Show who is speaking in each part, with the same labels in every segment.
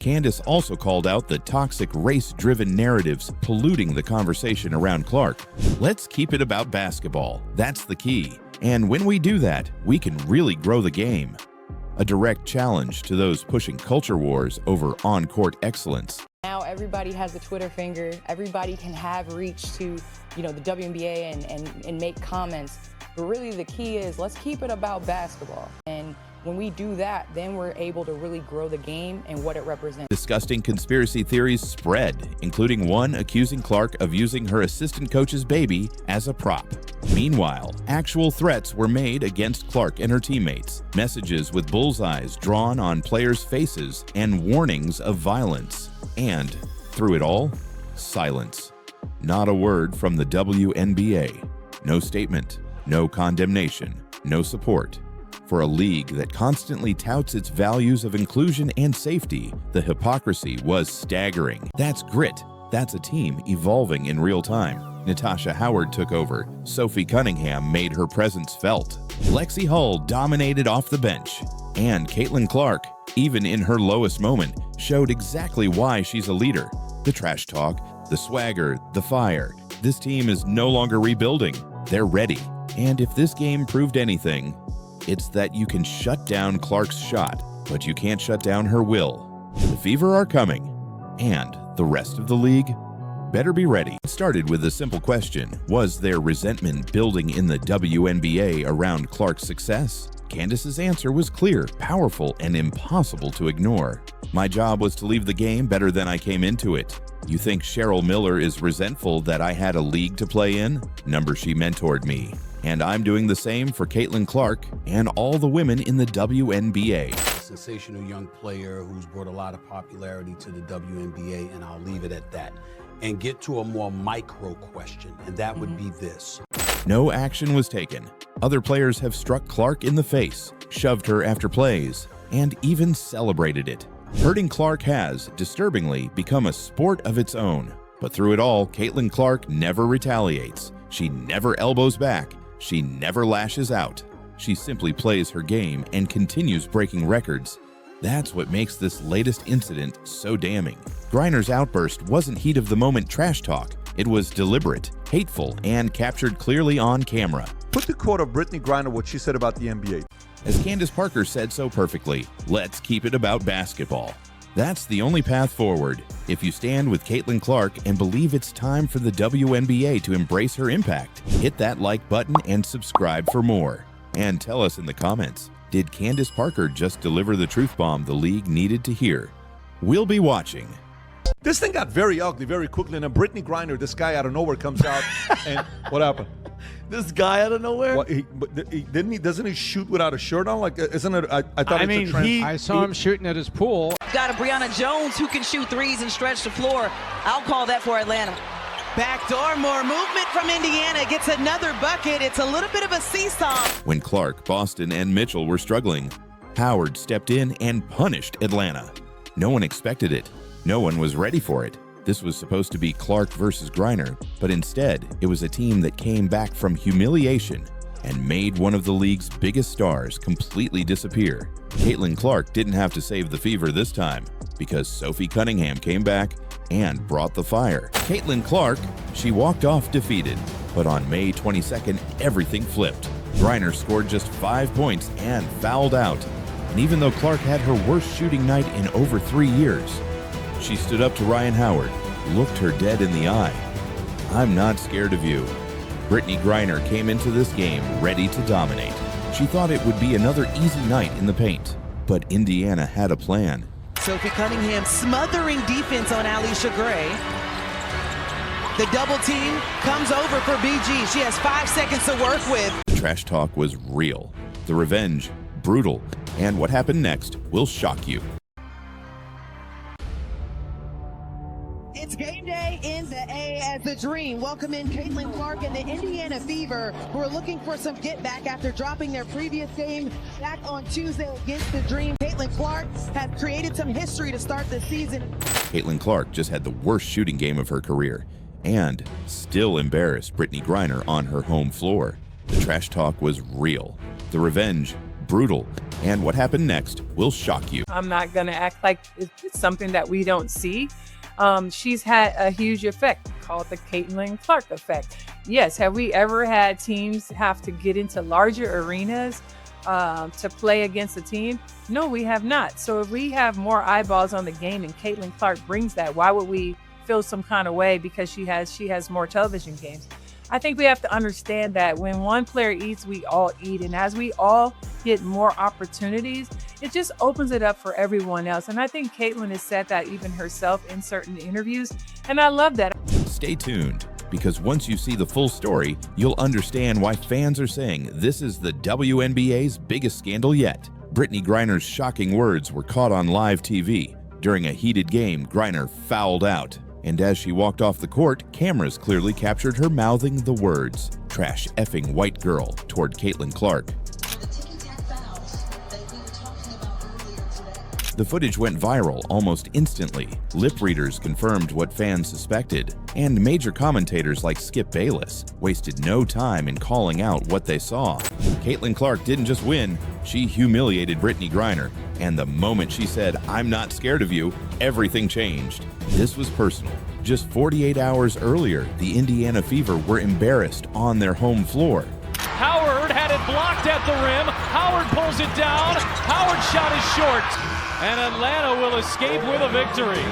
Speaker 1: Candace also called out the toxic race-driven narratives polluting the conversation around Clark. Let's keep it about basketball. That's the key. And when we do that, we can really grow the game. A direct challenge to those pushing culture wars over on-court excellence.
Speaker 2: Now everybody has a Twitter finger. Everybody can have reach to, the WNBA and make comments. But really the key is let's keep it about basketball. And when we do that, then we're able to really grow the game and what it represents.
Speaker 1: Disgusting conspiracy theories spread, including one accusing Clark of using her assistant coach's baby as a prop. Meanwhile, actual threats were made against Clark and her teammates, messages with bullseyes drawn on players' faces, and warnings of violence. And, through it all, silence. Not a word from the WNBA. No statement, no condemnation, no support. For a league that constantly touts its values of inclusion and safety, the hypocrisy was staggering. That's grit. That's a team evolving in real time. Natasha Howard took over. Sophie Cunningham made her presence felt. Lexi Hull dominated off the bench. And Caitlin Clark, even in her lowest moment, showed exactly why she's a leader. The trash talk, the swagger, the fire. This team is no longer rebuilding. They're ready. And if this game proved anything, it's that you can shut down Clark's shot, but you can't shut down her will. The Fever are coming, and the rest of the league better be ready. It started with a simple question: was there resentment building in the WNBA around Clark's success? Candace's answer was clear, powerful, and impossible to ignore. My job was to leave the game better than I came into it. You think Cheryl Miller is resentful that I had a league to play in? She mentored me. And I'm doing the same for Caitlin Clark and all the women in the WNBA.
Speaker 3: Sensational young player who's brought a lot of popularity to the WNBA, and I'll leave it at that. And get to a more micro question, and that would be this.
Speaker 1: No action was taken. Other players have struck Clark in the face, shoved her after plays, and even celebrated it. Hurting Clark has, disturbingly, become a sport of its own. But through it all, Caitlin Clark never retaliates. She never elbows back. She never lashes out. She simply plays her game and continues breaking records. That's what makes this latest incident so damning. Griner's outburst wasn't heat-of-the-moment trash talk. It was deliberate, hateful, and captured clearly on camera.
Speaker 4: Put the quote of Brittany Griner, what she said about the NBA.
Speaker 1: As Candace Parker said so perfectly, let's keep it about basketball. That's the only path forward. If you stand with Caitlin Clark and believe it's time for the WNBA to embrace her impact, hit that like button and subscribe for more. And tell us in the comments, did Candace Parker just deliver the truth bomb the league needed to hear? We'll be watching.
Speaker 4: This thing got very ugly very quickly, and then Brittany Griner, this guy out of nowhere, comes out, and what happened?
Speaker 5: This guy out of nowhere?
Speaker 4: What, doesn't he shoot without a shirt on? Like, isn't it? I thought it's a trend.
Speaker 6: I saw him shooting at his pool.
Speaker 7: Got a Brianna Jones who can shoot threes and stretch the floor. I'll call that for Atlanta. Backdoor, more movement from Indiana. Gets another bucket. It's a little bit of a seesaw.
Speaker 1: When Clark, Boston, and Mitchell were struggling, Howard stepped in and punished Atlanta. No one expected it. No one was ready for it. This was supposed to be Clark versus Griner, but instead, it was a team that came back from humiliation and made one of the league's biggest stars completely disappear. Caitlin Clark didn't have to save the Fever this time because Sophie Cunningham came back and brought the fire. Caitlin Clark, she walked off defeated, but on May 22nd, everything flipped. Griner scored just 5 points and fouled out. And even though Clark had her worst shooting night in over 3 years, she stood up to Ryan Howard, looked her dead in the eye. I'm not scared of you. Brittany Griner came into this game ready to dominate. She thought it would be another easy night in the paint, but Indiana had a plan.
Speaker 7: Sophie Cunningham smothering defense on Alicia Gray. The double team comes over for BG. She has 5 seconds to work with.
Speaker 1: The trash talk was real. The revenge, brutal. And what happened next will shock you.
Speaker 7: It's game day in the A as the Dream. Welcome in Caitlin Clark and the Indiana Fever, who are looking for some get back after dropping their previous game back on Tuesday against the Dream. Caitlin Clark has created some history to start the season.
Speaker 1: Caitlin Clark just had the worst shooting game of her career and still embarrassed Brittany Griner on her home floor. The trash talk was real. The revenge, brutal. And what happened next will shock you.
Speaker 8: I'm not going to act like it's something that we don't see. She's had a huge effect called the Caitlin Clark effect. Yes, have we ever had teams have to get into larger arenas to play against a team? No, we have not. So if we have more eyeballs on the game and Caitlin Clark brings that, why would we feel some kind of way because she has more television games? I think we have to understand that when one player eats, we all eat. And as we all get more opportunities, it just opens it up for everyone else. And I think Caitlin has said that even herself in certain interviews. And I love that.
Speaker 1: Stay tuned, because once you see the full story, you'll understand why fans are saying this is the WNBA's biggest scandal yet. Brittany Griner's shocking words were caught on live TV. During a heated game, Griner fouled out. And as she walked off the court, cameras clearly captured her mouthing the words, "trash effing white girl," toward Caitlin Clark. The footage went viral almost instantly. Lip readers confirmed what fans suspected, and major commentators like Skip Bayless wasted no time in calling out what they saw. Caitlin Clark didn't just win, she humiliated Brittany Griner, and the moment she said, "I'm not scared of you," everything changed. This was personal. Just 48 hours earlier, the Indiana Fever were embarrassed on their home floor.
Speaker 9: Howard had it blocked at the rim. Howard pulls it down. Howard's shot is short. And Atlanta will escape with a victory.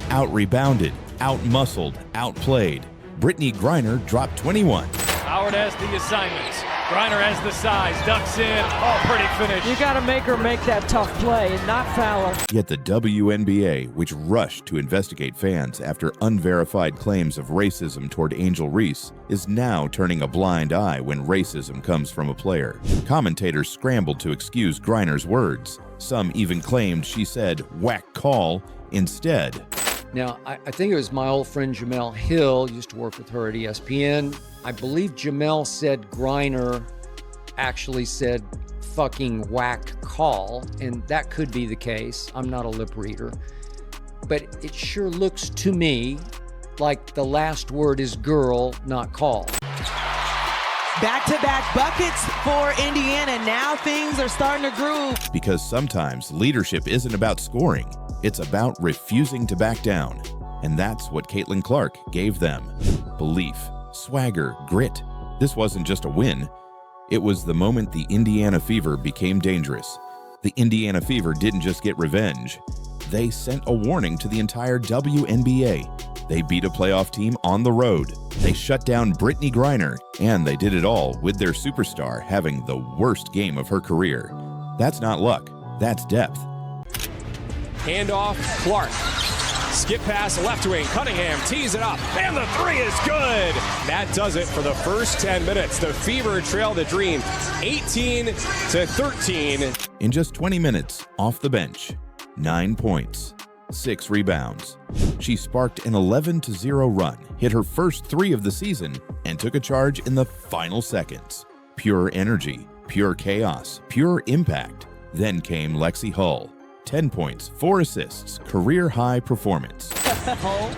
Speaker 1: Out-rebounded, out-muscled, outplayed. Brittany Griner dropped 21.
Speaker 9: Howard has the assignment. Griner has the size, ducks in. Oh, pretty finish.
Speaker 10: You got to make her make that tough play and not foul her.
Speaker 1: Yet the WNBA, which rushed to investigate fans after unverified claims of racism toward Angel Reese, is now turning a blind eye when racism comes from a player. Commentators scrambled to excuse Griner's words. Some even claimed she said "whack call" instead.
Speaker 5: Now, I think it was my old friend Jamel Hill, used to work with her at ESPN. I believe Jamel said Griner actually said fucking whack call, and that could be the case. I'm not a lip reader. But it sure looks to me like the last word is girl, not call.
Speaker 7: Back-to-back buckets for Indiana. Now things are starting to groove.
Speaker 1: Because sometimes leadership isn't about scoring, it's about refusing to back down. And that's what Caitlin Clark gave them. Belief, swagger, grit. This wasn't just a win. It was the moment the Indiana Fever became dangerous. The Indiana Fever didn't just get revenge. They sent a warning to the entire WNBA. They beat a playoff team on the road. They shut down Brittany Griner, and they did it all with their superstar having the worst game of her career. That's not luck, that's depth.
Speaker 11: Handoff, Clark. Skip pass left wing, Cunningham tees it up, and the three is good. That does it for the first 10 minutes. The Fever trail the Dream 18-13.
Speaker 1: In just 20 minutes, off the bench, 9 points, 6 rebounds. She sparked an 11-0 run, hit her first 3 of the season, and took a charge in the final seconds. Pure energy, pure chaos, pure impact. Then came Lexi Hull. 10 points, 4 assists, career-high performance.
Speaker 7: Hull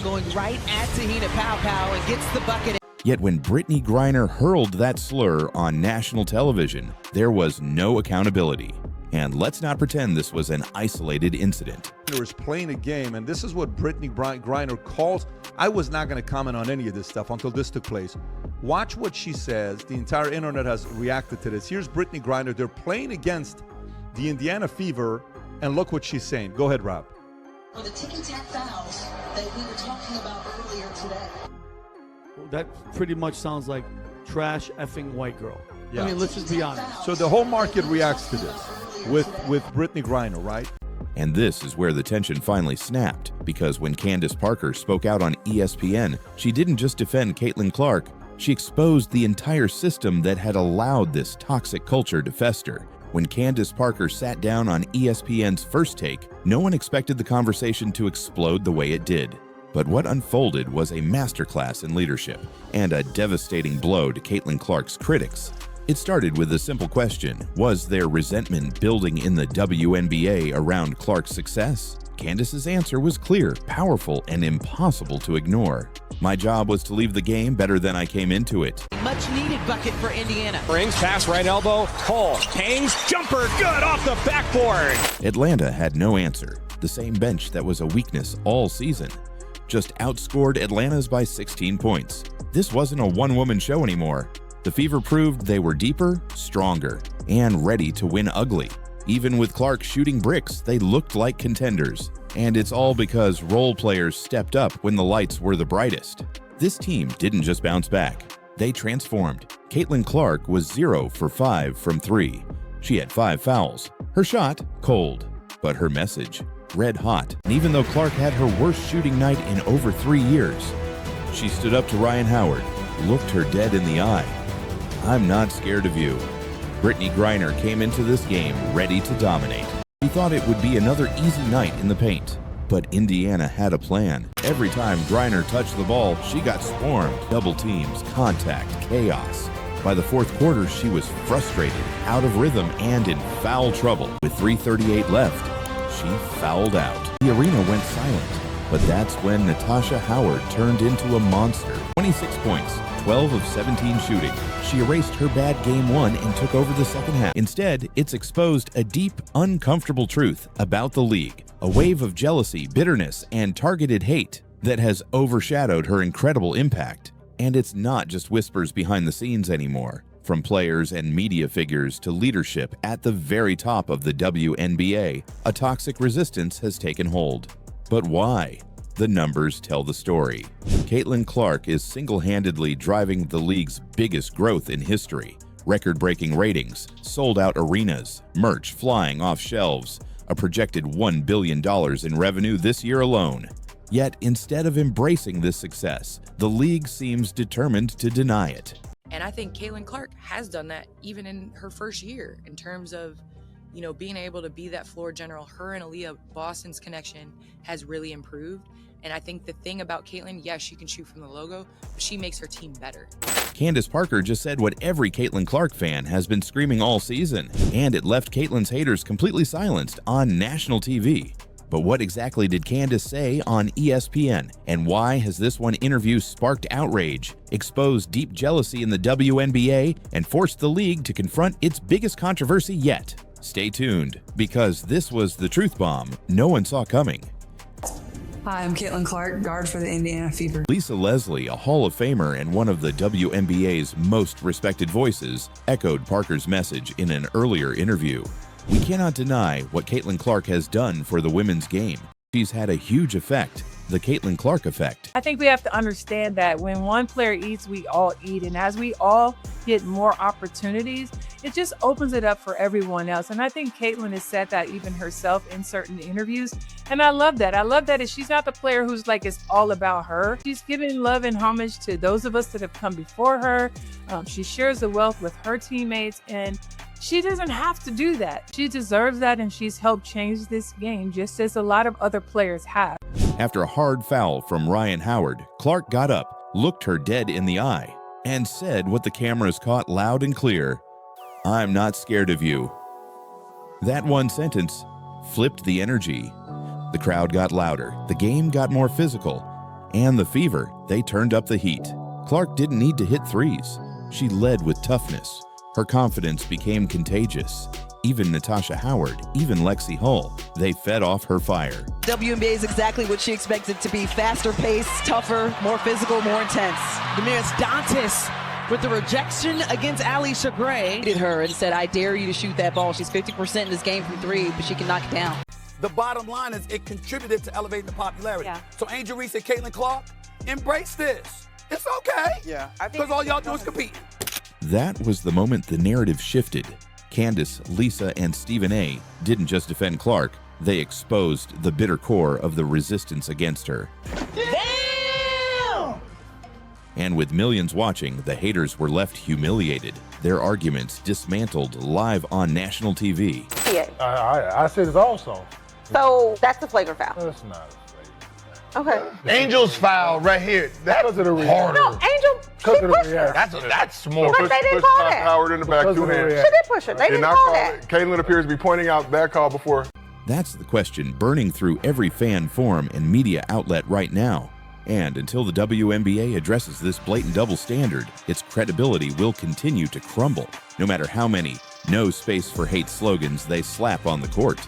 Speaker 7: going right at Tahina Pow and gets the bucket.
Speaker 1: Yet when Brittany Griner hurled that slur on national television, there was no accountability. And let's not pretend this was an isolated incident.
Speaker 4: Was playing a game, and this is what Brittany Griner calls. I was not going to comment on any of this stuff until this took place. Watch what she says. The entire internet has reacted to this. Here's Brittany Griner. They're playing against the Indiana Fever, and look what she's saying. Go ahead, Rob.
Speaker 12: For the ticky-tack fouls that we were talking about earlier today.
Speaker 13: Well, that pretty much sounds like trash effing white girl.
Speaker 4: Yeah.
Speaker 13: I mean, let's just be honest.
Speaker 4: So the whole market reacts to this with Brittany Griner, right?
Speaker 1: And this is where the tension finally snapped, because when Candace Parker spoke out on ESPN, she didn't just defend Caitlin Clark, she exposed the entire system that had allowed this toxic culture to fester. When Candace Parker sat down on ESPN's First Take, no one expected the conversation to explode the way it did. But what unfolded was a masterclass in leadership and a devastating blow to Caitlin Clark's critics. It started with a simple question: was there resentment building in the WNBA around Clark's success? Candace's answer was clear, powerful, and impossible to ignore. "My job was to leave the game better than I came into it."
Speaker 7: Much much-needed bucket for Indiana.
Speaker 11: Brings, pass right elbow, Cole, hangs, jumper, good off the backboard.
Speaker 1: Atlanta had no answer. The same bench that was a weakness all season just outscored Atlanta's by 16 points. This wasn't a one-woman show anymore. The Fever proved they were deeper, stronger, and ready to win ugly. Even with Clark shooting bricks, they looked like contenders. And it's all because role players stepped up when the lights were the brightest. This team didn't just bounce back. They transformed. Caitlin Clark was 0 for 5 from 3. She had 5 fouls. Her shot, cold. But her message, red hot. And even though Clark had her worst shooting night in over 3 years, she stood up to Ryan Howard, looked her dead in the eye. I'm not scared of you. Brittney Griner came into this game ready to dominate. He thought it would be another easy night in the paint. But Indiana had a plan. Every time Griner touched the ball, she got swarmed. Double teams, contact, chaos. By the fourth quarter, she was frustrated, out of rhythm, and in foul trouble. With 3:38 left, she fouled out. The arena went silent, but that's when Natasha Howard turned into a monster. 26 points, 12 of 17 shooting. She erased her bad game 1 and took over the second half. Instead, it's exposed a deep, uncomfortable truth about the league. A wave of jealousy, bitterness, and targeted hate that has overshadowed her incredible impact. And it's not just whispers behind the scenes anymore. From players and media figures to leadership at the very top of the WNBA, a toxic resistance has taken hold. But why? The numbers tell the story. Caitlin Clark is single-handedly driving the league's biggest growth in history. Record-breaking ratings, sold-out arenas, merch flying off shelves, a projected $1 billion in revenue this year alone. Yet, instead of embracing this success, the league seems determined to deny it.
Speaker 2: And I think Caitlin Clark has done that even in her first year in terms of, being able to be that floor general. Her and Aaliyah Boston's connection has really improved. And I think the thing about Caitlin, yes, she can shoot from the logo, but she makes her team better.
Speaker 1: Candace Parker just said what every Caitlin Clark fan has been screaming all season, and it left Caitlin's haters completely silenced on national TV. But what exactly did Candace say on ESPN, and why has this one interview sparked outrage, exposed deep jealousy in the WNBA, and forced the league to confront its biggest controversy yet? Stay tuned, because this was the truth bomb no one saw coming.
Speaker 14: Hi, I'm Caitlin Clark, guard for the Indiana Fever.
Speaker 1: Lisa Leslie, a Hall of Famer and one of the WNBA's most respected voices, echoed Parker's message in an earlier interview. We cannot deny what Caitlin Clark has done for the women's game. She's had a huge effect, the Caitlin Clark effect.
Speaker 8: I think we have to understand that when one player eats, we all eat. And as we all get more opportunities, it just opens it up for everyone else. And I think Caitlin has said that even herself in certain interviews. And I love that. I love that she's not the player who's like, it's all about her. She's giving love and homage to those of us that have come before her. She shares the wealth with her teammates, and she doesn't have to do that. She deserves that, and she's helped change this game just as a lot of other players have.
Speaker 1: After a hard foul from Ryan Howard, Clark got up, looked her dead in the eye, and said what the cameras caught loud and clear, "I'm not scared of you." That one sentence flipped the energy. The crowd got louder, the game got more physical, and the Fever, they turned up the heat. Clark didn't need to hit threes. She led with toughness. Her confidence became contagious. Even Natasha Howard, even Lexi Hull, they fed off her fire.
Speaker 7: WNBA is exactly what she expected to be. Faster paced, tougher, more physical, more intense. Damaris Dantas with the rejection against Alisha Gray. Hit her and said, I dare you to shoot that ball. She's 50% in this game from 3, but she can knock it down.
Speaker 15: The bottom line is it contributed to elevating the popularity. Yeah. So Angel Reese and Caitlin Clark, embrace this. It's okay. Yeah. Because all y'all do is compete.
Speaker 1: That was the moment the narrative shifted. Candace, Lisa, and Stephen A. didn't just defend Clark, they exposed the bitter core of the resistance against her. Damn! And with millions watching, the haters were left humiliated. Their arguments dismantled live on national TV.
Speaker 16: I said it's also.
Speaker 17: So that's a flagrant foul.
Speaker 16: No, it's not.
Speaker 17: Okay.
Speaker 16: Angel's foul right here. That's harder.
Speaker 17: No, Angel, she pushed her.
Speaker 16: That's more.
Speaker 17: But they didn't call that.
Speaker 18: Howard in the back, 2 hands.
Speaker 17: She did push her. They didn't call that.
Speaker 18: Caitlin appears to be pointing out that call before.
Speaker 1: That's the question burning through every fan forum and media outlet right now. And until the WNBA addresses this blatant double standard, its credibility will continue to crumble, no matter how many "no space for hate" slogans they slap on the court.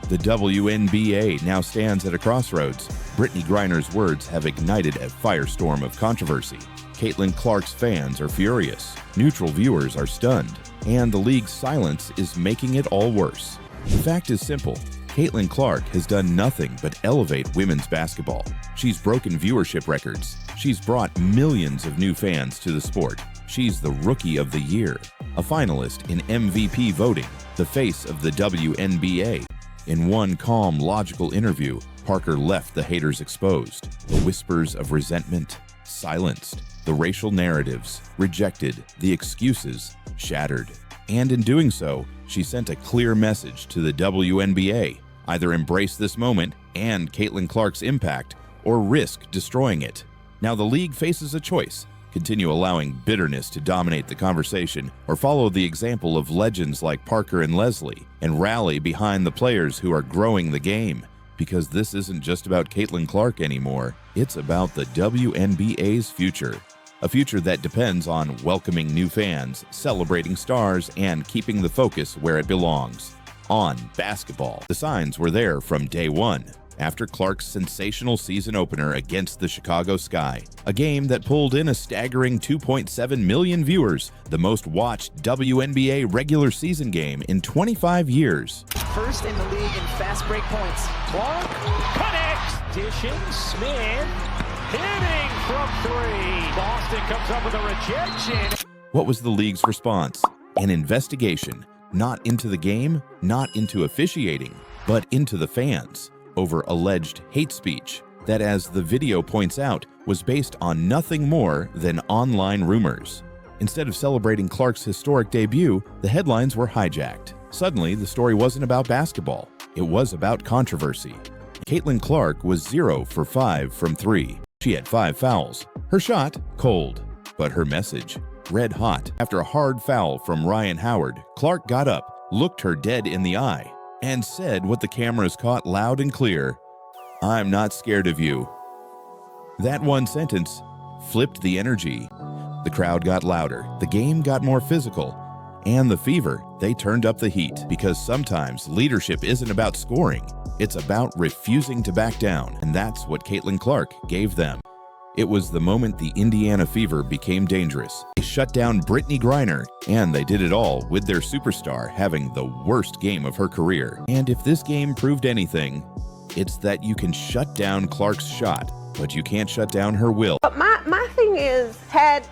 Speaker 1: The WNBA now stands at a crossroads. Brittany Griner's words have ignited a firestorm of controversy. Caitlin Clark's fans are furious, neutral viewers are stunned, and the league's silence is making it all worse. The fact is simple. Caitlin Clark has done nothing but elevate women's basketball. She's broken viewership records. She's brought millions of new fans to the sport. She's the Rookie of the Year, a finalist in MVP voting, the face of the WNBA. In one calm, logical interview, Parker left the haters exposed, the whispers of resentment silenced, the racial narratives rejected, the excuses shattered. And in doing so, she sent a clear message to the WNBA: either embrace this moment and Caitlin Clark's impact, or risk destroying it. Now the league faces a choice: continue allowing bitterness to dominate the conversation, or follow the example of legends like Parker and Leslie and rally behind the players who are growing the game. Because this isn't just about Caitlin Clark anymore, it's about the WNBA's future. A future that depends on welcoming new fans, celebrating stars, and keeping the focus where it belongs: on basketball. The signs were there from day one, after Clark's sensational season opener against the Chicago Sky, a game that pulled in a staggering 2.7 million viewers, the most watched WNBA regular season game in 25 years.
Speaker 10: First in the league in fast break points.
Speaker 9: Clark connects. Dishing. Smith hitting from three. Boston comes up with a rejection.
Speaker 1: What was the league's response? An investigation, not into the game, not into officiating, but into the fans, over alleged hate speech that, as the video points out, was based on nothing more than online rumors. Instead of celebrating Clark's historic debut, the headlines were hijacked. Suddenly, the story wasn't about basketball. It was about controversy. Caitlin Clark was 0 for 5 from 3. She had 5 fouls. Her shot, cold, but her message, red hot. After a hard foul from Ryan Howard, Clark got up, looked her dead in the eye, and said what the cameras caught loud and clear: "I'm not scared of you." That one sentence flipped the energy. The crowd got louder, the game got more physical, and the Fever, they turned up the heat, because sometimes leadership isn't about scoring, it's about refusing to back down, and that's what Caitlin Clark gave them. It was the moment the Indiana Fever became dangerous. They shut down Brittany Griner, and they did it all with their superstar having the worst game of her career. And if this game proved anything, it's that you can shut down Clark's shot, but you can't shut down her will.
Speaker 17: But my thing is, had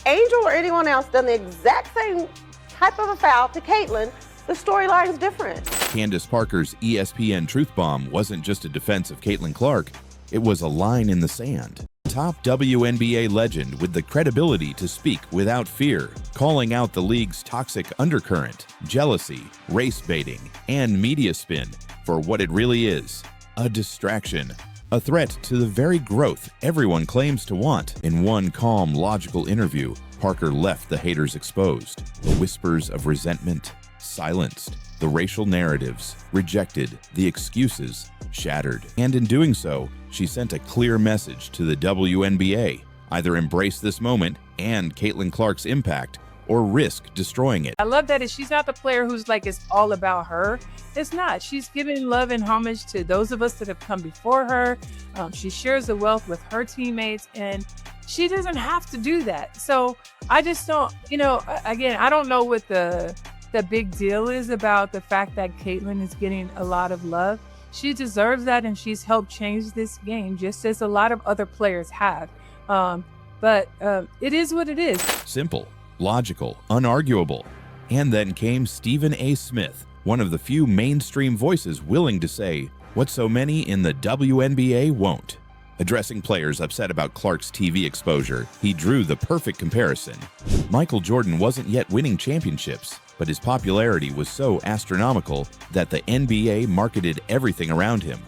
Speaker 17: Angel or anyone else done the exact same type of a foul to Caitlin, the storyline's different.
Speaker 1: Candace Parker's ESPN Truth Bomb wasn't just a defense of Caitlin Clark, it was a line in the sand. Top WNBA legend with the credibility to speak without fear, calling out the league's toxic undercurrent, jealousy, race baiting, and media spin for what it really is: a distraction, a threat to the very growth everyone claims to want. In one calm, logical interview, Parker left the haters exposed, the whispers of resentment silenced, the racial narratives rejected, the excuses shattered. And in doing so, she sent a clear message to the WNBA: either embrace this moment and Caitlin Clark's impact, or risk destroying it.
Speaker 8: I love that she's not the player who's like, it's all about her. It's not. She's giving love and homage to those of us that have come before her. She shares the wealth with her teammates, and she doesn't have to do that. So I just don't, again, I don't know what the big deal is about the fact that Caitlin is getting a lot of love. She deserves that, and she's helped change this game just as a lot of other players have. But it is what it is.
Speaker 1: Simple, logical, unarguable. And then came Stephen A. Smith, one of the few mainstream voices willing to say what so many in the WNBA won't. Addressing players upset about Clark's TV exposure, he drew the perfect comparison. Michael Jordan wasn't yet winning championships, but his popularity was so astronomical that the NBA marketed everything around him.